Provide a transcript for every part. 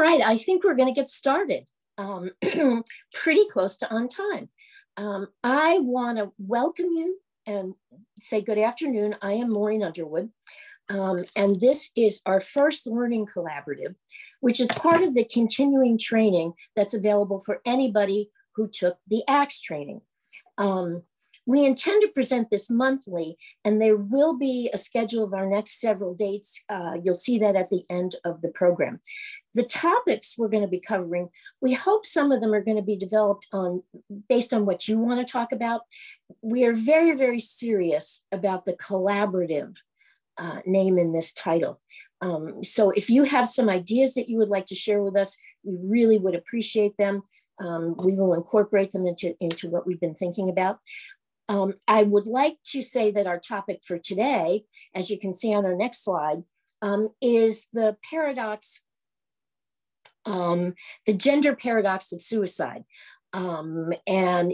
right, I think we're going to get started pretty close to on time. I want to welcome you and say good afternoon. I am Maureen Underwood, and this is our first learning collaborative, which is part of the continuing training that's available for anybody who took the ACTS training. We intend to present this monthly, and there will be a schedule of our next several dates. You'll see that at the end of the program. The topics we're going to be covering, we hope some of them are going to be developed based on what you want to talk about. We are very, very serious about the collaborative name in this title. So if you have some ideas that you would like to share with us, we really would appreciate them. We will incorporate them into what we've been thinking about. I would like to say that our topic for today, as you can see on our next slide, is the paradox, the gender paradox of suicide. And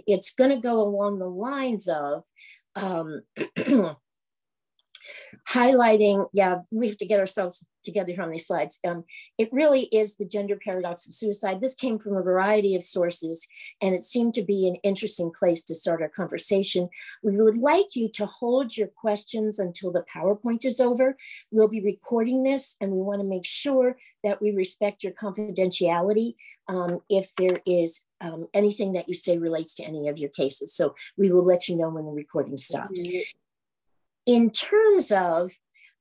it's going to go along the lines of highlighting, we have to get ourselves together here on these slides. It really is the gender paradox of suicide. This came from a variety of sources, and it seemed to be an interesting place to start our conversation. We would like you to hold your questions until the PowerPoint is over. We'll be recording this, and we want to make sure that we respect your confidentiality if there is anything that you say relates to any of your cases. So we will let you know when the recording stops. In terms of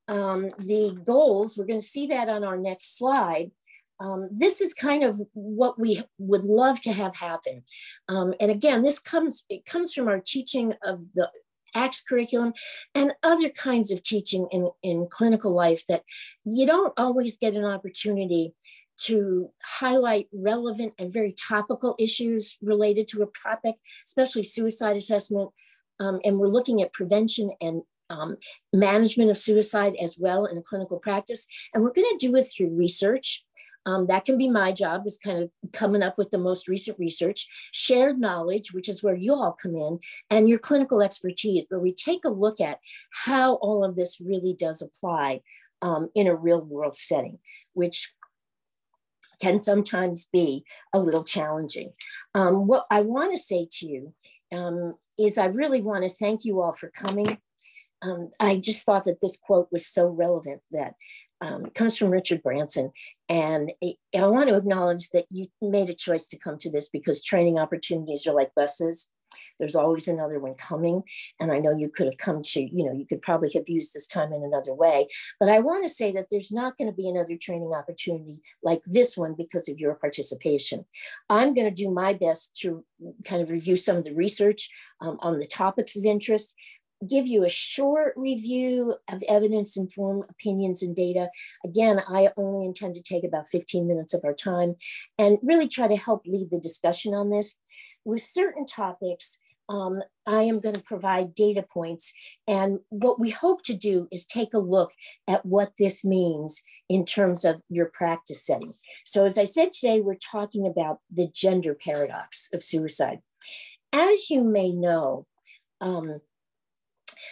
the goals, we're going to see that on our next slide. This is kind of what we would love to have happen. And again, it comes from our teaching of the ACTS curriculum and other kinds of teaching in clinical life, that you don't always get an opportunity to highlight relevant and very topical issues related to a topic, especially suicide assessment. And we're looking at prevention and management of suicide as well in clinical practice. And we're going to do it through research. That can be my job, is kind of coming up with the most recent research, shared knowledge, which is where you all come in, and your clinical expertise, where we take a look at how all of this really does apply in a real world setting, which can sometimes be a little challenging. What I want to say to you is I really want to thank you all for coming. I just thought that this quote was so relevant, that comes from Richard Branson. And I want to acknowledge that you made a choice to come to this, because training opportunities are like buses. There's always another one coming. And I know you could have come to, you could probably have used this time in another way. But I want to say that there's not going to be another training opportunity like this one because of your participation. I'm going to do my best to kind of review some of the research on the topics of interest, give you a short review of evidence-informed opinions and data. Again, I only intend to take about 15 minutes of our time and really try to help lead the discussion on this. With certain topics, I am going to provide data points. And what we hope to do is take a look at what this means in terms of your practice setting. So as I said, today, we're talking about the gender paradox of suicide. As you may know,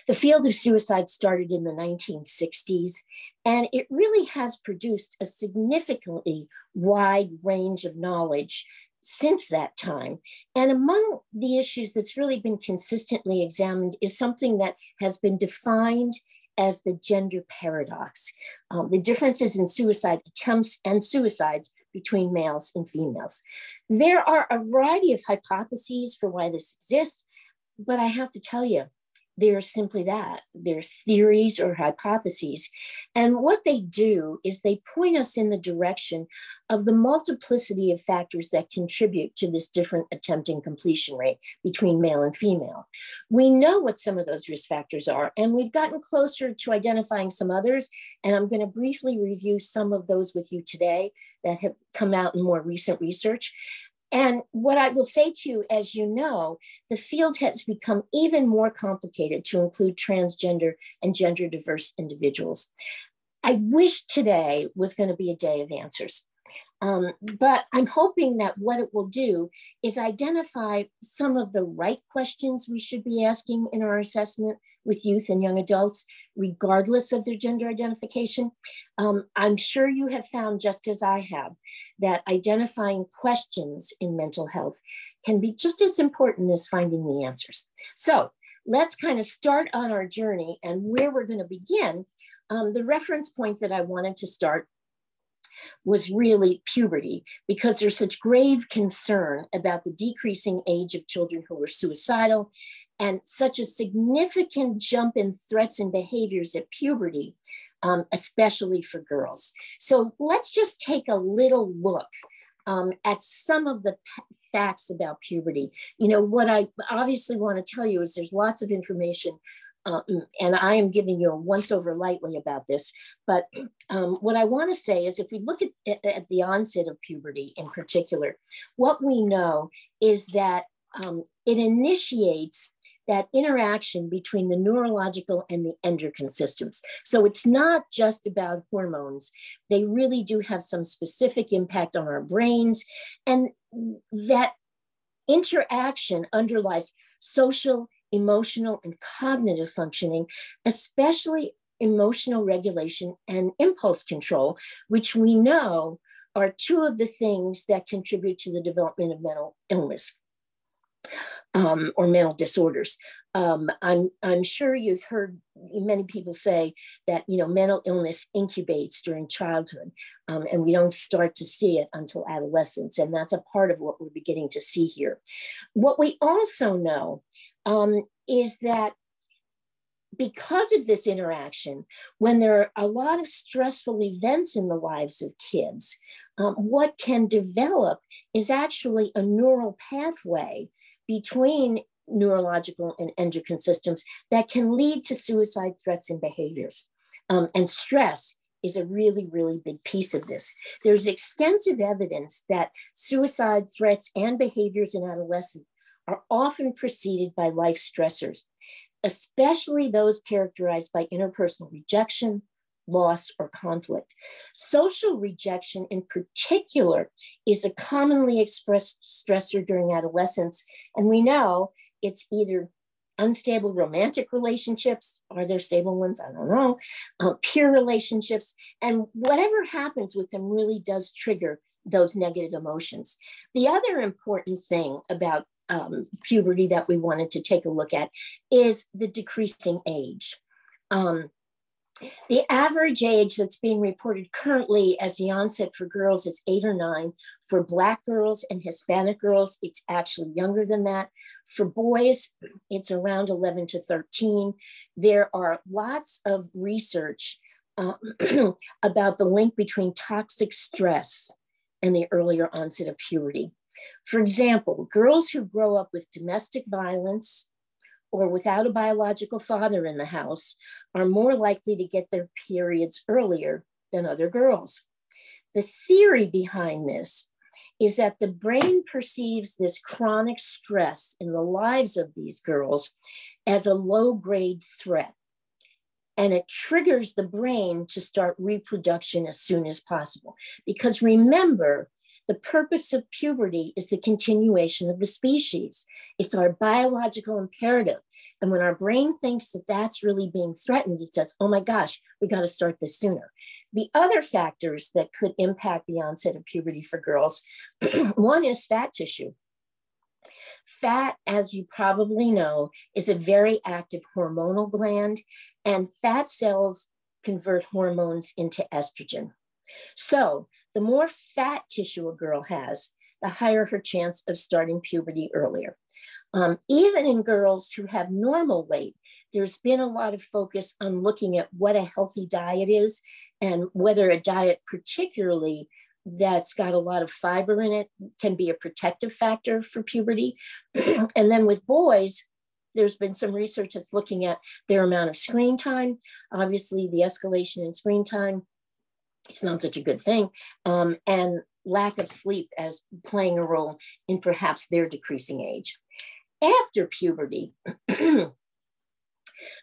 the field of suicide started in the 1960s, and it really has produced a significantly wide range of knowledge since that time. And among the issues that's really been consistently examined is something that has been defined as the gender paradox, the differences in suicide attempts and suicides between males and females. There are a variety of hypotheses for why this exists, but I have to tell you, they're simply that. They're theories or hypotheses. And what they do is they point us in the direction of the multiplicity of factors that contribute to this different attempt and completion rate between male and female. We know what some of those risk factors are, and we've gotten closer to identifying some others. And I'm going to briefly review some of those with you today that have come out in more recent research. And what I will say to you, as you know, the field has become even more complicated to include transgender and gender diverse individuals. I wish today was going to be a day of answers. But I'm hoping that what it will do is identify some of the right questions we should be asking in our assessment with youth and young adults, regardless of their gender identification. I'm sure you have found, just as I have, that identifying questions in mental health can be just as important as finding the answers. So let's kind of start on our journey, and where we're going to begin. The reference point that I wanted to start was really puberty, because there's such grave concern about the decreasing age of children who are suicidal, and such a significant jump in threats and behaviors at puberty, especially for girls. So let's just take a little look at some of the facts about puberty. You know, what I obviously want to tell you is there's lots of information, and I am giving you a once over lightly about this, but what I want to say is if we look at the onset of puberty in particular, what we know is that it initiates that interaction between the neurological and the endocrine systems. So it's not just about hormones. They really do have some specific impact on our brains, and that interaction underlies social, emotional, and cognitive functioning, especially emotional regulation and impulse control, which we know are two of the things that contribute to the development of mental illness or mental disorders. I'm sure you've heard many people say that, you know, mental illness incubates during childhood, and we don't start to see it until adolescence. And that's a part of what we're beginning to see here. What we also know is that because of this interaction, when there are a lot of stressful events in the lives of kids, what can develop is actually a neural pathway between neurological and endocrine systems that can lead to suicide threats and behaviors. And stress is a really, really big piece of this. There's extensive evidence that suicide threats and behaviors in adolescence are often preceded by life stressors, especially those characterized by interpersonal rejection, loss, or conflict. Social rejection in particular is a commonly expressed stressor during adolescence, and we know it's either unstable romantic relationships, are there stable ones? I don't know, peer relationships, and whatever happens with them really does trigger those negative emotions. The other important thing about puberty that we wanted to take a look at is the decreasing age. The average age that's being reported currently as the onset for girls is 8 or 9. For Black girls and Hispanic girls, it's actually younger than that. For boys, it's around 11 to 13. There are lots of research about the link between toxic stress and the earlier onset of puberty. For example, girls who grow up with domestic violence or without a biological father in the house are more likely to get their periods earlier than other girls. The theory behind this is that the brain perceives this chronic stress in the lives of these girls as a low-grade threat, and it triggers the brain to start reproduction as soon as possible. Because remember, the purpose of puberty is the continuation of the species. It's our biological imperative. And when our brain thinks that that's really being threatened, it says, oh my gosh, we got to start this sooner. The other factors that could impact the onset of puberty for girls, one is fat tissue. Fat, as you probably know, is a very active hormonal gland, and fat cells convert hormones into estrogen. So the more fat tissue a girl has, the higher her chance of starting puberty earlier. Even in girls who have normal weight, there's been a lot of focus on looking at what a healthy diet is and whether a diet particularly that's got a lot of fiber in it can be a protective factor for puberty. And then with boys, there's been some research that's looking at their amount of screen time. Obviously, the escalation in screen time, it's not such a good thing. And lack of sleep as playing a role in perhaps their decreasing age. After puberty, the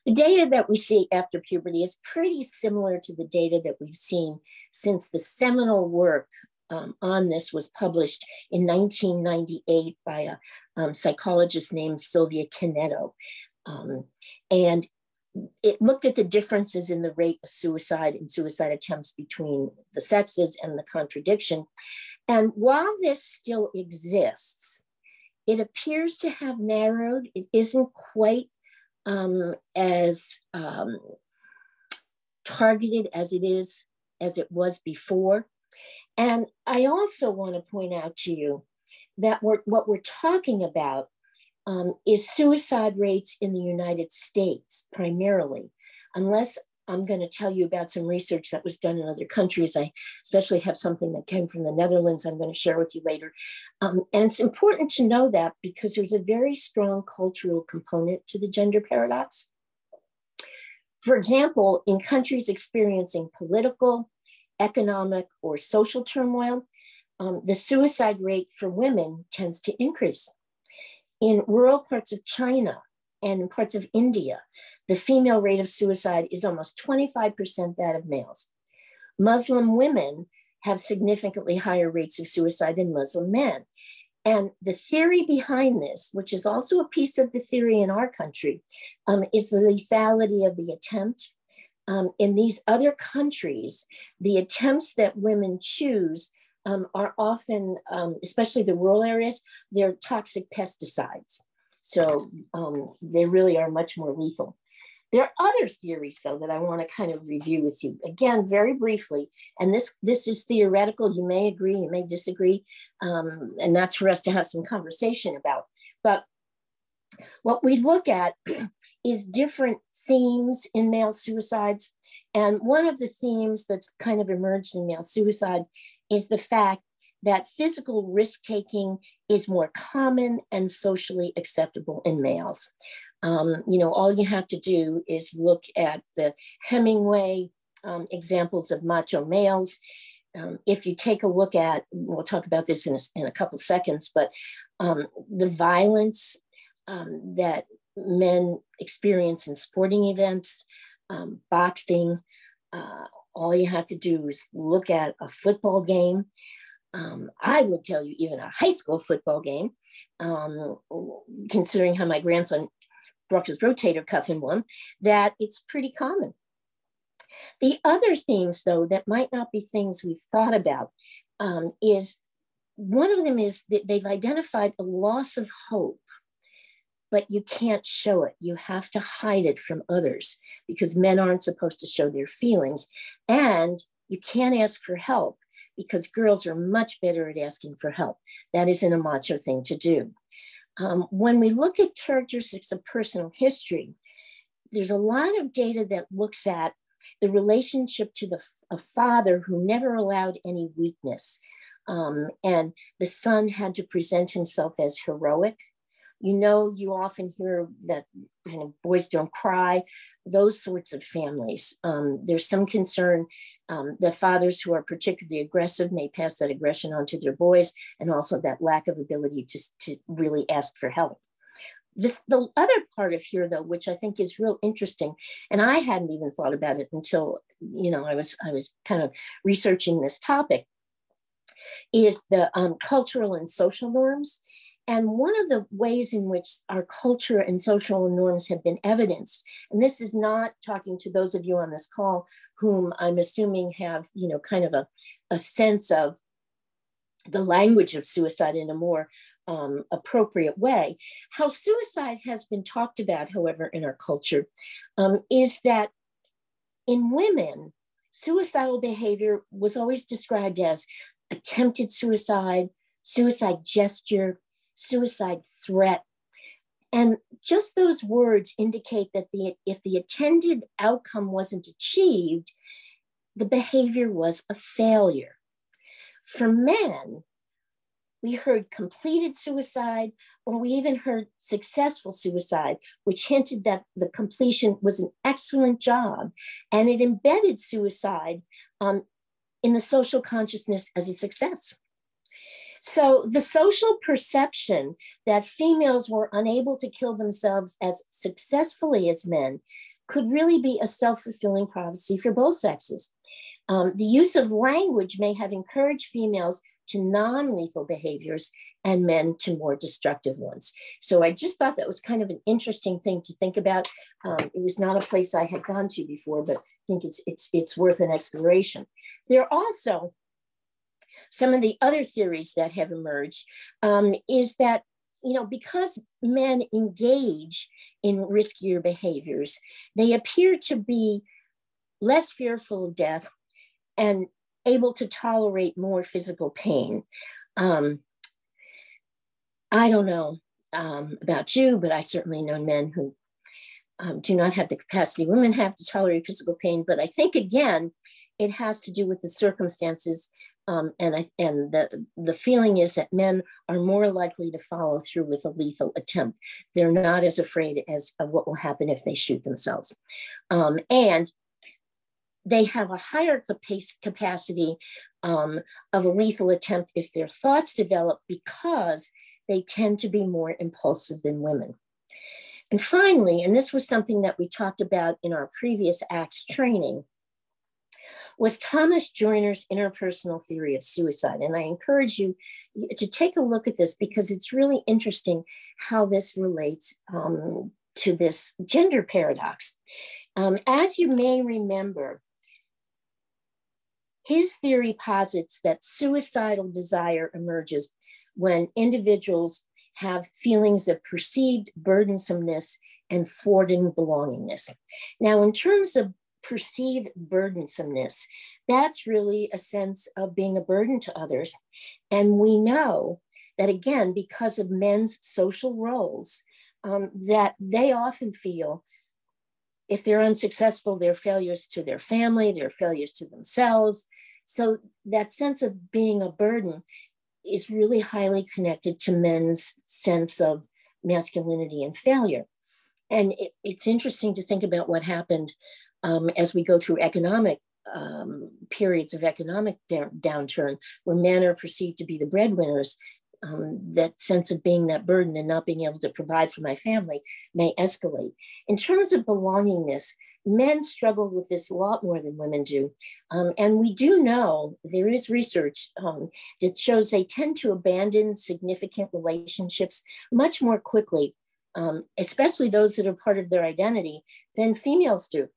data that we see after puberty is pretty similar to the data that we've seen since the seminal work on this was published in 1998 by a psychologist named Sylvia Canetto. And it looked at the differences in the rate of suicide and suicide attempts between the sexes and the contradiction. And while this still exists, it appears to have narrowed. It isn't quite as targeted as it was before. And I also want to point out to you that what we're talking about is suicide rates in the United States primarily, unless I'm going to tell you about some research that was done in other countries. I especially have something that came from the Netherlands I'm going to share with you later. And it's important to know that because there's a very strong cultural component to the gender paradox. For example, in countries experiencing political, economic, or social turmoil, the suicide rate for women tends to increase. In rural parts of China and in parts of India, the female rate of suicide is almost 25% that of males. Muslim women have significantly higher rates of suicide than Muslim men. And the theory behind this, which is also a piece of the theory in our country, is the lethality of the attempt. In these other countries, the attempts that women choose are often, especially the rural areas, they're toxic pesticides. So they really are much more lethal. There are other theories, though, that I want to kind of review with you. Again, very briefly, and this is theoretical. You may agree, you may disagree, and that's for us to have some conversation about. But what we look at is different themes in male suicides. And one of the themes that's kind of emerged in male suicide is the fact that physical risk-taking is more common and socially acceptable in males. All you have to do is look at the Hemingway examples of macho males. If you take a look at, we'll talk about this in a couple seconds, but the violence that men experience in sporting events, boxing, all you have to do is look at a football game. I would tell you even a high school football game, considering how my grandson broke his rotator cuff in one, that it's pretty common. The other themes, though, that might not be things we've thought about is one of them is that they've identified a loss of hope, but you can't show it. You have to hide it from others because men aren't supposed to show their feelings. And you can't ask for help because girls are much better at asking for help. That isn't a macho thing to do. When we look at characteristics of personal history, there's a lot of data that looks at the relationship to a father who never allowed any weakness. And the son had to present himself as heroic. You often hear that kind of boys don't cry, those sorts of families. There's some concern the fathers who are particularly aggressive may pass that aggression on to their boys, and also that lack of ability to really ask for help. The other part of here, though, which I think is real interesting, and I hadn't even thought about it until I was kind of researching this topic, is the cultural and social norms. And one of the ways in which our culture and social norms have been evidenced, and this is not talking to those of you on this call whom I'm assuming have, kind of a sense of the language of suicide in a more appropriate way. How suicide has been talked about, however, in our culture, is that in women, suicidal behavior was always described as attempted suicide, suicide gesture, suicide threat. And just those words indicate that if the intended outcome wasn't achieved, the behavior was a failure. For men, we heard completed suicide, or we even heard successful suicide, which hinted that the completion was an excellent job, and it embedded suicide in the social consciousness as a success. So the social perception that females were unable to kill themselves as successfully as men could really be a self-fulfilling prophecy for both sexes. The use of language may have encouraged females to non-lethal behaviors and men to more destructive ones. So I just thought that was kind of an interesting thing to think about. It was not a place I had gone to before, but I think it's worth an exploration. There are also some of the other theories that have emerged is that, because men engage in riskier behaviors, they appear to be less fearful of death and able to tolerate more physical pain. I don't know about you, but I certainly know men who do not have the capacity women have to tolerate physical pain. But I think, again, it has to do with the circumstances. And the feeling is that men are more likely to follow through with a lethal attempt. They're not as afraid of what will happen if they shoot themselves. And they have a higher capacity of a lethal attempt if their thoughts develop, because they tend to be more impulsive than women. And finally, and this was something that we talked about in our previous ACTS training, was Thomas Joyner's interpersonal theory of suicide. And I encourage you to take a look at this, because it's really interesting how this relates to this gender paradox. As you may remember, his theory posits that suicidal desire emerges when individuals have feelings of perceived burdensomeness and thwarted belongingness. Now, in terms of perceived burdensomeness, that's really a sense of being a burden to others. And we know that, again, because of men's social roles, that they often feel if they're unsuccessful, they're failures to their family, they're failures to themselves. So that sense of being a burden is really highly connected to men's sense of masculinity and failure. And it's interesting to think about what happened as we go through economic periods of economic downturn, where men are perceived to be the breadwinners. That sense of being that burden and not being able to provide for my family may escalate. In terms of belongingness, men struggle with this a lot more than women do. And we do know, there is research that shows they tend to abandon significant relationships much more quickly, especially those that are part of their identity, than females do.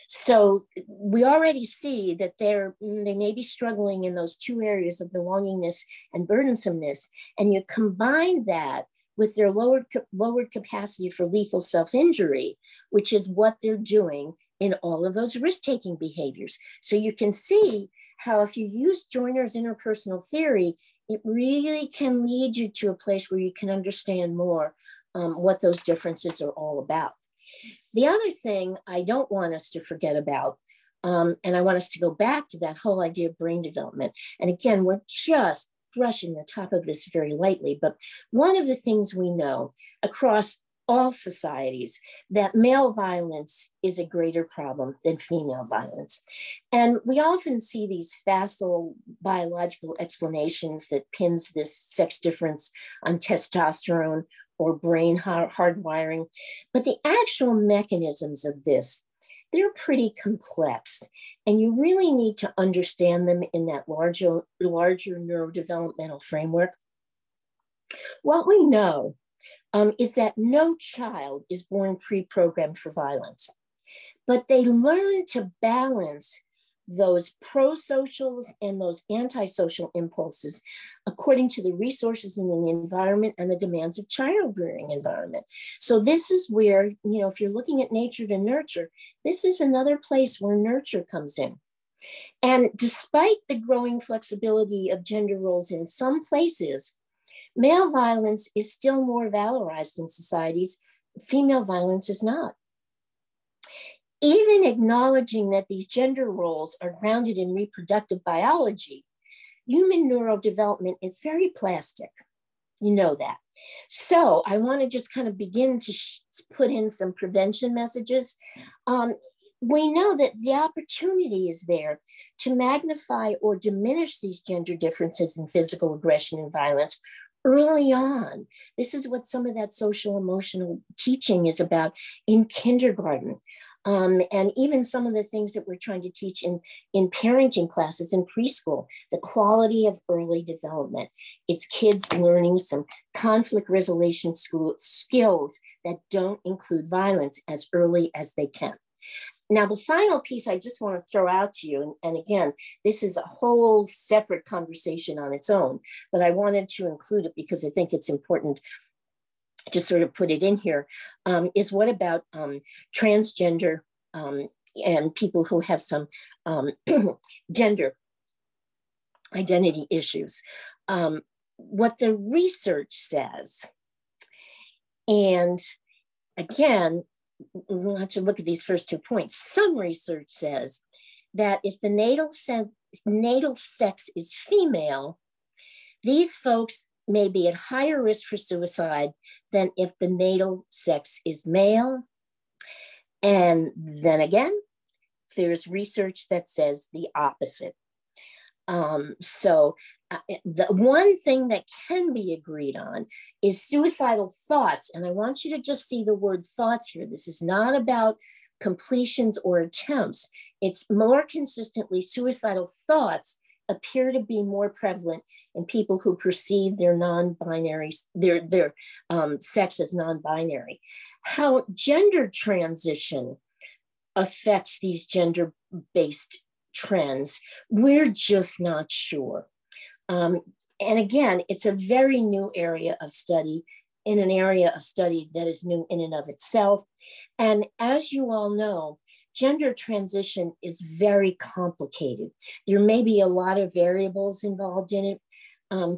So we already see that they may be struggling in those two areas of belongingness and burdensomeness. And you combine that with their lowered capacity for lethal self-injury, which is what they're doing in all of those risk-taking behaviors. So you can see how, if you use Joyner's interpersonal theory, it really can lead you to a place where you can understand more what those differences are all about. The other thing I don't want us to forget about, and I want us to go back to that whole idea of brain development. And again, we're just brushing the top of this very lightly, but one of the things we know across all societies, that male violence is a greater problem than female violence. And we often see these facile biological explanations that pins this sex difference on testosterone or brain hardwiring. But the actual mechanisms of this, they're pretty complex. And you really need to understand them in that larger neurodevelopmental framework. What we know is that no child is born pre-programmed for violence, but they learn to balance those pro-socials and those anti-social impulses according to the resources in the environment and the demands of child-rearing environment. So this is where, if you're looking at nature to nurture, this is another place where nurture comes in. And despite the growing flexibility of gender roles in some places, male violence is still more valorized in societies. Female violence is not. Even acknowledging that these gender roles are grounded in reproductive biology, human neurodevelopment is very plastic. You know that. So I want to just kind of begin to put in some prevention messages. We know that the opportunity is there to magnify or diminish these gender differences in physical aggression and violence early on. This is what some of that social emotional teaching is about in kindergarten. And even some of the things that we're trying to teach in parenting classes in preschool, the quality of early development. It's kids learning some conflict resolution skills that don't include violence as early as they can. Now, the final piece I just want to throw out to you, and again, this is a whole separate conversation on its own, but I wanted to include it because I think it's important to sort of put it in here, is what about transgender and people who have some gender identity issues. What the research says, and again, we'll have to look at these first 2 points. Some research says that if the natal sex is female, these folks may be at higher risk for suicide than if the natal sex is male. And then again, there's research that says the opposite. The one thing that can be agreed on is suicidal thoughts. And I want you to just see the word thoughts here. This is not about completions or attempts. It's more consistently suicidal thoughts appear to be more prevalent in people who perceive their non-binary, their sex as non-binary. How gender transition affects these gender-based trends, we're just not sure. And again, it's a very new area of study in an area of study that is new in and of itself. And as you all know, gender transition is very complicated. There may be a lot of variables involved in it.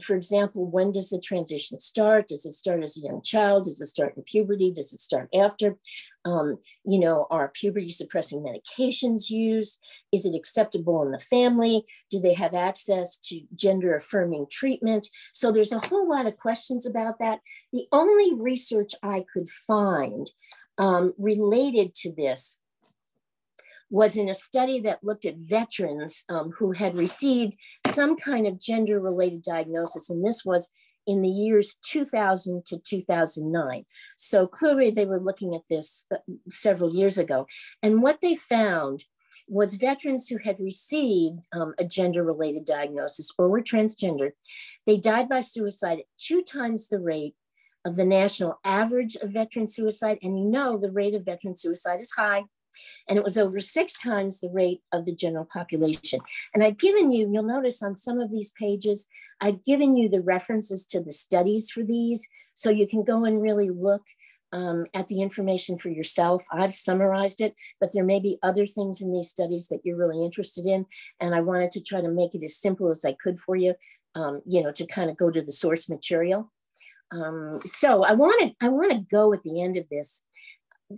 For example, when does the transition start? Does it start as a young child? Does it start in puberty? Does it start after? Are puberty suppressing medications used? Is it acceptable in the family? Do they have access to gender affirming treatment? So there's a whole lot of questions about that. The only research I could find related to this was in a study that looked at veterans who had received some kind of gender-related diagnosis, and this was in the years 2000 to 2009. So clearly they were looking at this several years ago. And what they found was veterans who had received a gender-related diagnosis or were transgender, they died by suicide at 2 times the rate of the national average of veteran suicide. And you know the rate of veteran suicide is high. And it was over 6 times the rate of the general population. And I've given you, you'll notice on some of these pages, I've given you the references to the studies for these, so you can go and really look at the information for yourself. I've summarized it, but there may be other things in these studies that you're really interested in. And I wanted to try to make it as simple as I could for you, to kind of go to the source material. So I want to go at the end of this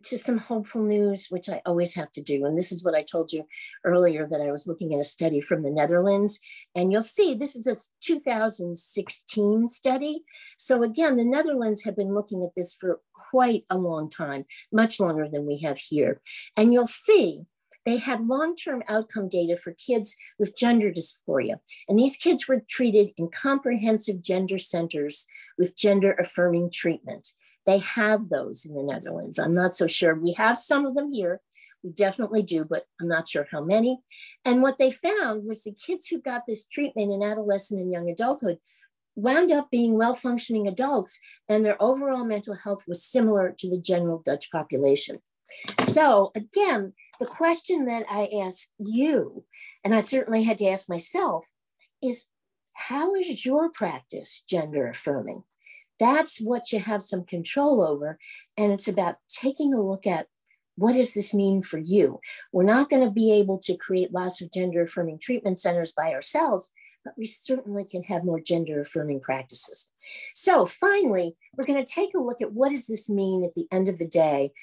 to some hopeful news, which I always have to do. And this is what I told you earlier, that I was looking at a study from the Netherlands. And you'll see this is a 2016 study. So again, the Netherlands have been looking at this for quite a long time, much longer than we have here. And you'll see they had long-term outcome data for kids with gender dysphoria. And these kids were treated in comprehensive gender centers with gender-affirming treatment. They have those in the Netherlands. I'm not so sure. We have some of them here. We definitely do, but I'm not sure how many. And what they found was the kids who got this treatment in adolescent and young adulthood wound up being well-functioning adults, and their overall mental health was similar to the general Dutch population. So again, the question that I ask you, and I certainly had to ask myself, is how is your practice gender affirming? That's what you have some control over. And it's about taking a look at, what does this mean for you? We're not going to be able to create lots of gender affirming treatment centers by ourselves, but we certainly can have more gender affirming practices. So finally, we're going to take a look at, what does this mean at the end of the day?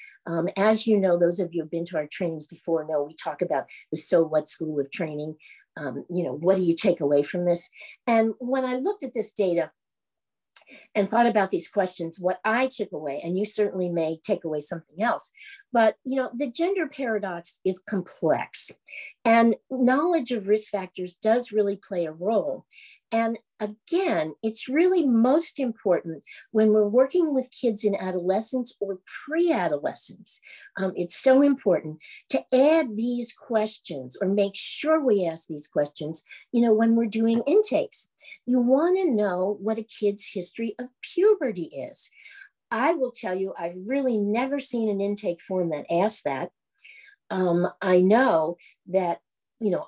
As you know, those of you who have been to our trainings before know we talk about the So What School of Training. What do you take away from this? And when I looked at this data and thought about these questions, what I took away, and you certainly may take away something else, but the gender paradox is complex, and knowledge of risk factors does really play a role. And again, it's really most important when we're working with kids in adolescence or pre-adolescence. It's so important to add these questions or make sure we ask these questions, when we're doing intakes. You want to know what a kid's history of puberty is. I will tell you, I've really never seen an intake form that asks that. I know that,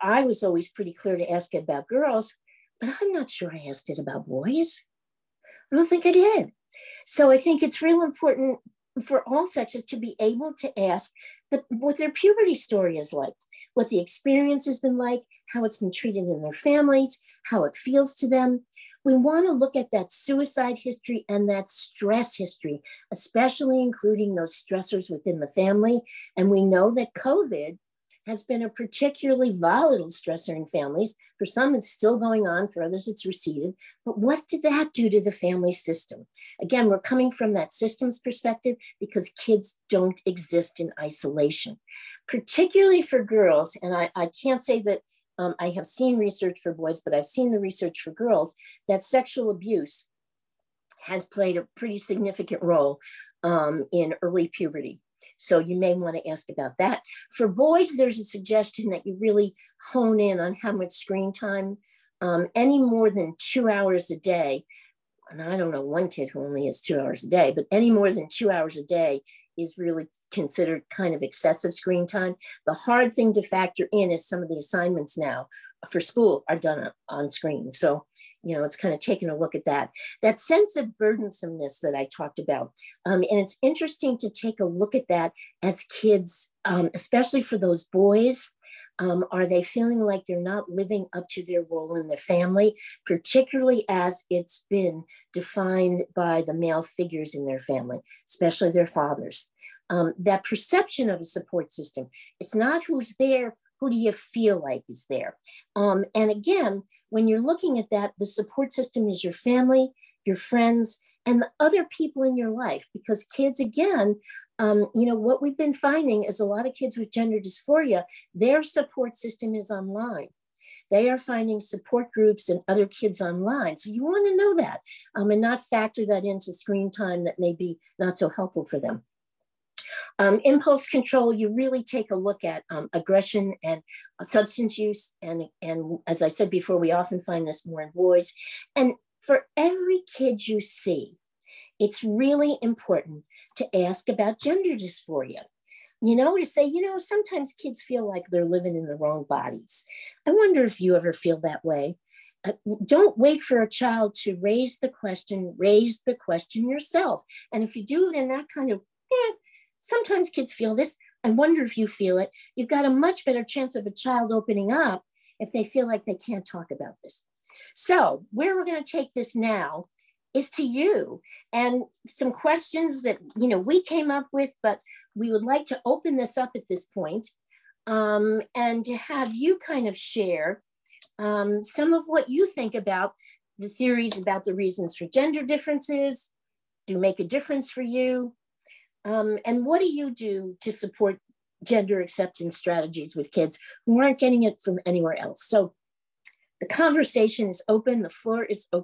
I was always pretty clear to ask it about girls, but I'm not sure I asked it about boys. I don't think I did. So I think it's real important for all sexes to be able to ask what their puberty story is like, what the experience has been like, how it's been treated in their families, how it feels to them. We want to look at that suicide history and that stress history, especially including those stressors within the family. And we know that COVID has been a particularly volatile stressor in families. For some, it's still going on. For others, it's receded. But what did that do to the family system? Again, we're coming from that systems perspective because kids don't exist in isolation, particularly for girls. And I can't say that I have seen research for boys, but I've seen the research for girls that sexual abuse has played a pretty significant role in early puberty. So you may want to ask about that. For boys, there's a suggestion that you really hone in on how much screen time, any more than 2 hours a day. And I don't know one kid who only has 2 hours a day, but any more than 2 hours a day is really considered kind of excessive screen time. The hard thing to factor in is some of the assignments now for school are done on screen. So, it's kind of taking a look at that sense of burdensomeness that I talked about. And it's interesting to take a look at that as kids, especially for those boys. Are they feeling like they're not living up to their role in the family, particularly as it's been defined by the male figures in their family, especially their fathers? That perception of a support system, it's not who's there, who do you feel like is there? And again, when you're looking at that, the support system is your family, your friends, and the other people in your life. Because kids, again, what we've been finding is a lot of kids with gender dysphoria, their support system is online. They are finding support groups and other kids online. So you want to know that and not factor that into screen time that may be not so helpful for them. Impulse control, you really take a look at aggression and substance use. And as I said before, we often find this more in boys. And for every kid you see, it's really important to ask about gender dysphoria. To say, sometimes kids feel like they're living in the wrong bodies. I wonder if you ever feel that way. Don't wait for a child to raise the question yourself. And if you do it in that kind of, sometimes kids feel this. I wonder if you feel it. You've got a much better chance of a child opening up if they feel like they can't talk about this. So where we're going to take this now is to you and some questions that, we came up with, but we would like to open this up at this point, and to have you kind of share some of what you think about the theories about the reasons for gender differences, do make a difference for you. And what do you do to support gender acceptance strategies with kids who aren't getting it from anywhere else? So the conversation is open. The floor is open.